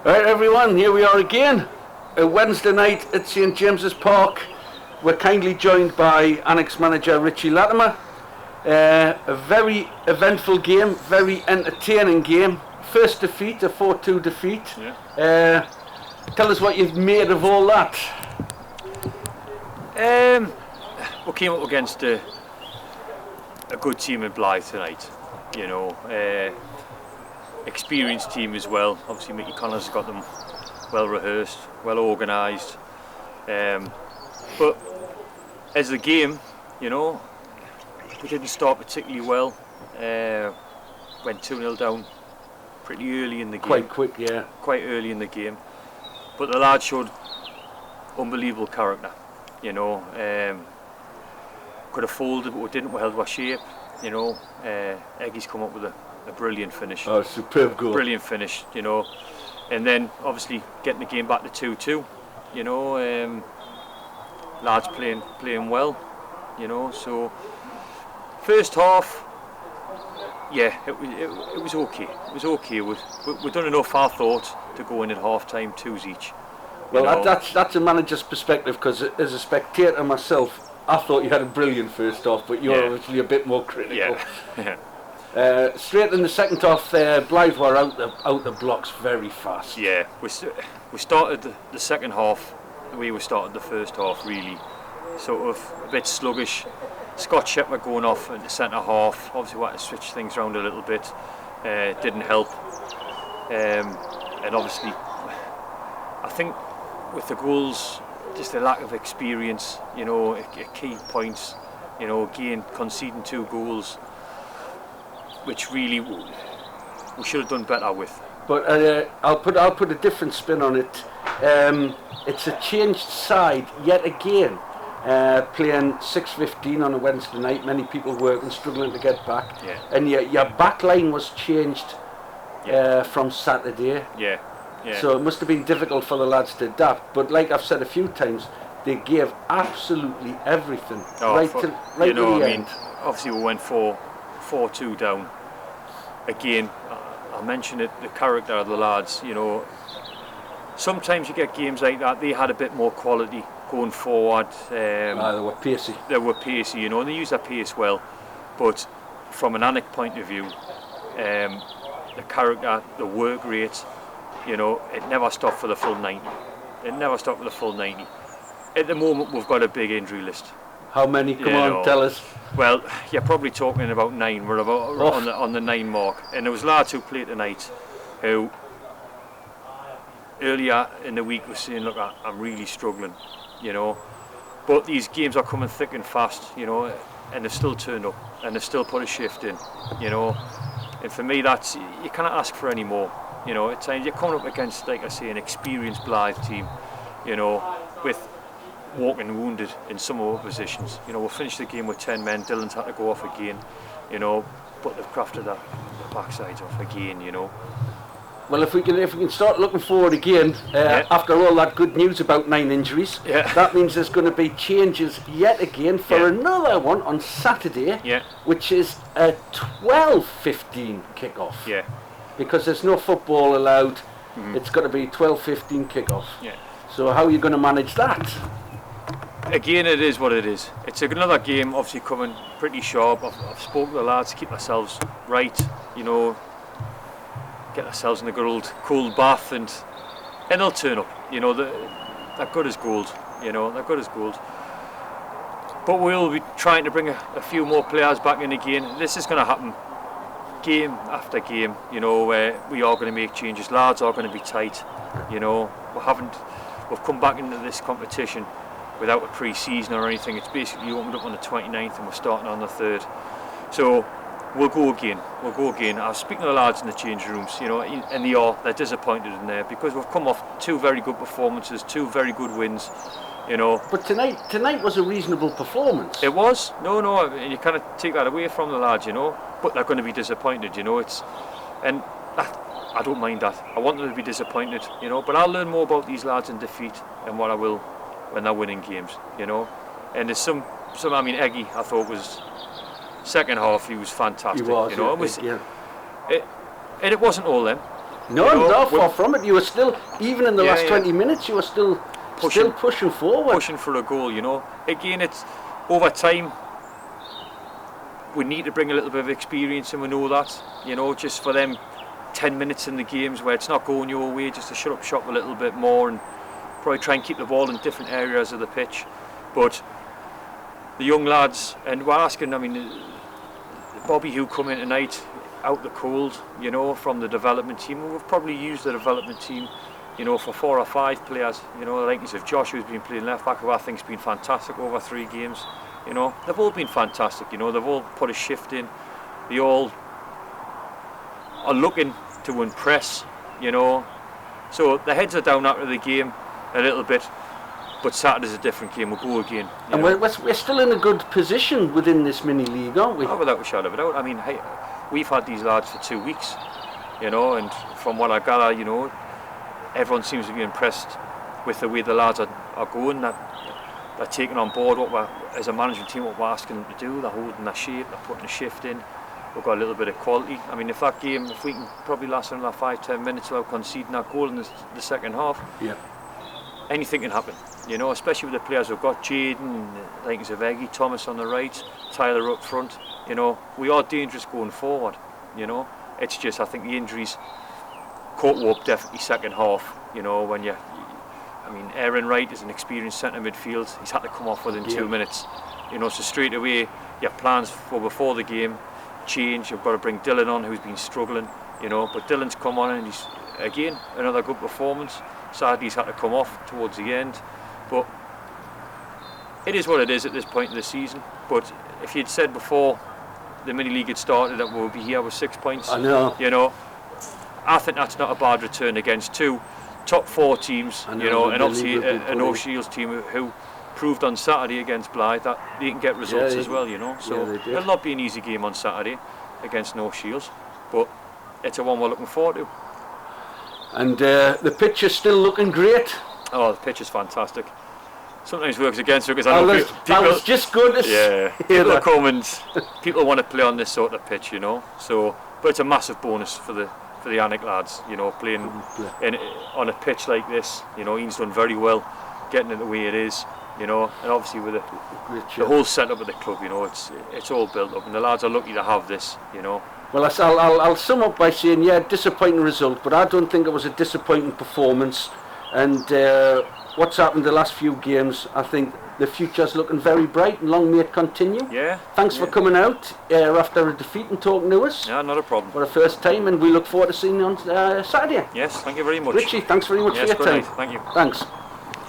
Right, everyone, here we are again. A Wednesday night at St James's Park. We're kindly joined by Annex manager Richie Latimer. A very eventful game, very entertaining game. First defeat, a 4-2 defeat. Yeah. Tell us what you've made of all that. We came up against a good team in Blyth tonight. You know, experienced team as well. Obviously, Mickey Connors has got them well rehearsed, well organised. But as the game, you know, we didn't start particularly well. Went 2-0 down pretty early in the game. Quite quick, yeah. Quite early in the game. But the lads showed unbelievable character. You know, could have folded, but we didn't. We held our shape. You know, Eggy's come up with a brilliant finish. Oh, superb goal. Brilliant finish, you know. And then obviously getting the game back to 2-2. You know, lads playing well. You know, so first half, yeah, it was okay. It was okay. We've done enough, I thought, to go in at half time 2s each. Well, that's a manager's perspective, because as a spectator myself, I thought you had a brilliant first half, but you're obviously a bit more critical. Yeah. Straight in the second half there, Blyth were out the blocks very fast. Yeah, we started the second half the way we started the first half, really. Sort of a bit sluggish. Scott Shepherd going off in the centre half. Obviously wanted to switch things around a little bit. Didn't help. And obviously, I think with the goals, just the lack of experience, you know, at key points, you know, again, conceding 2 goals, which really we should have done better with. But I'll put a different spin on it. It's a changed side yet again. Playing 6:15 on a Wednesday night, many people working, struggling to get back. Yeah. And your back line was changed from Saturday. Yeah. Yeah. So it must have been difficult for the lads to adapt. But like I've said a few times, they gave absolutely everything right to the end. Obviously we went 4-2 down. Again, I mentioned it, the character of the lads. You know, sometimes you get games like that. They had a bit more quality going forward. They were pacey. They were pacey, you know, and they used their pace well. But from an Anik point of view, the character, the work rate, you know, it never stopped for the full 90. It never stopped for the full 90. At the moment, we've got a big injury list. How many? Come on, tell us. Well, you're probably talking about 9. We're about on the 9 mark. And there was lads who played tonight who earlier in the week were saying, look, I'm really struggling, you know. But these games are coming thick and fast, you know, and they've still turned up and they've still put a shift in, you know. And for me, that's, you cannot ask for any more. You know, at times you're coming up against, like I say, an experienced Blyth team, you know, with walking wounded in some of our positions. You know, we'll finish the game with 10 men. Dylan's had to go off again, you know, but they've crafted the backsides off again, you know. Well, if we can start looking forward again, after all that good news about 9 injuries, that means there's going to be changes yet again for another one on Saturday, which is a 12:15 kick-off. Yeah. Because there's no football allowed, it's got to be 12:15 kick-off. Yeah. So how are you going to manage that? Again, it is what it is. It's another game, obviously coming pretty sharp. I've spoken to the lads to keep ourselves right, you know, get ourselves in a good old cold bath, and they'll turn up. You know, they're good as gold. You know, they're good as gold. But we'll be trying to bring a few more players back in again. This is going to happen game after game, you know, we are going to make changes. Lads are going to be tight, you know. We've come back into this competition without a pre-season or anything. It's basically opened up on the 29th and we're starting on the 3rd. So we'll go again. I was speaking to the lads in the change rooms, you know, and they're disappointed in there because we've come off 2 very good performances, 2 very good wins, you know. But tonight was a reasonable performance. It was. No, and you kind of take that away from the lads, you know. But they're going to be disappointed, you know. I don't mind that. I want them to be disappointed, you know. But I'll learn more about these lads in defeat than what I will when they're winning games, you know. And there's some. I mean, Eggy, I thought was second half. He was fantastic. He was. You know, and it wasn't all them. No, You know, no, far from it. You were still, even in the last 20 minutes, you were still pushing forward. Pushing for a goal, you know. Again, it's over time, we need to bring a little bit of experience, and we know that, you know, just for them 10 minutes in the games where it's not going your way, just to shut up shop a little bit more and probably try and keep the ball in different areas of the pitch. But the young lads, and we're asking, I mean, Bobby, who come in tonight out the cold, you know, from the development team, we've probably used the development team, you know, for 4 or 5 players, you know, like if Josh, who's been playing left back, who I think's been fantastic over 3 games, you know, they've all been fantastic, you know, they've all put a shift in, they all are looking to impress, you know, so the heads are down after the game a little bit, but Saturday's a different game, we'll go again. And we're still in a good position within this mini league, aren't we? Oh, without a shadow of a doubt. I mean, hey, we've had these lads for 2 weeks, you know, and from what I gather, you know, everyone seems to be impressed with the way the lads are going, that they're taking on board what we're, as a management team, what we're asking them to do. They're holding their shape, they're putting a shift in. We've got a little bit of quality. I mean, if that game, if we can probably last another 5-10 minutes without conceding that goal in the second half, anything can happen, you know, especially with the players we've got, Jaden, like Zavegi, Thomas on the right, Tyler up front, you know, we are dangerous going forward, you know. It's just, I think the injuries caught you up definitely second half, you know, when I mean, Aaron Wright is an experienced centre midfield, he's had to come off within 2 minutes, you know, so straight away your plans for before the game change. You've got to bring Dylan on, who's been struggling, you know, but Dylan's come on and he's, again, another good performance. Sadly he's had to come off towards the end, but it is what it is at this point in the season. But if you'd said before the mini league had started that we'll be here with 6 points, I know, you know, I think that's not a bad return against 2 top 4 teams, you know, and obviously an O'Shields team who proved on Saturday against Blyth that they can get results as well, you know. So it'll not be an easy game on Saturday against O'Shields, but it's a one we're looking forward to. And the pitch is still looking great. Oh, the pitch is fantastic. Sometimes works against it because I know people, that was just good to people come and people want to play on this sort of pitch, you know. So, but it's a massive bonus for the Alnwick lads, you know, playing on a pitch like this. You know, Ian's done very well getting it the way it is, you know, and obviously with the whole setup of the club, you know, it's all built up, and the lads are lucky to have this, you know. Well, I'll sum up by saying, disappointing result, but I don't think it was a disappointing performance. And what's happened the last few games, I think the future's looking very bright, and long may it continue. Yeah. Thanks for coming out after a defeat and talking to us. Yeah, not a problem. For the first time, and we look forward to seeing you on Saturday. Yes, thank you very much. Richie, thanks very much for your time. Thank you. Thanks.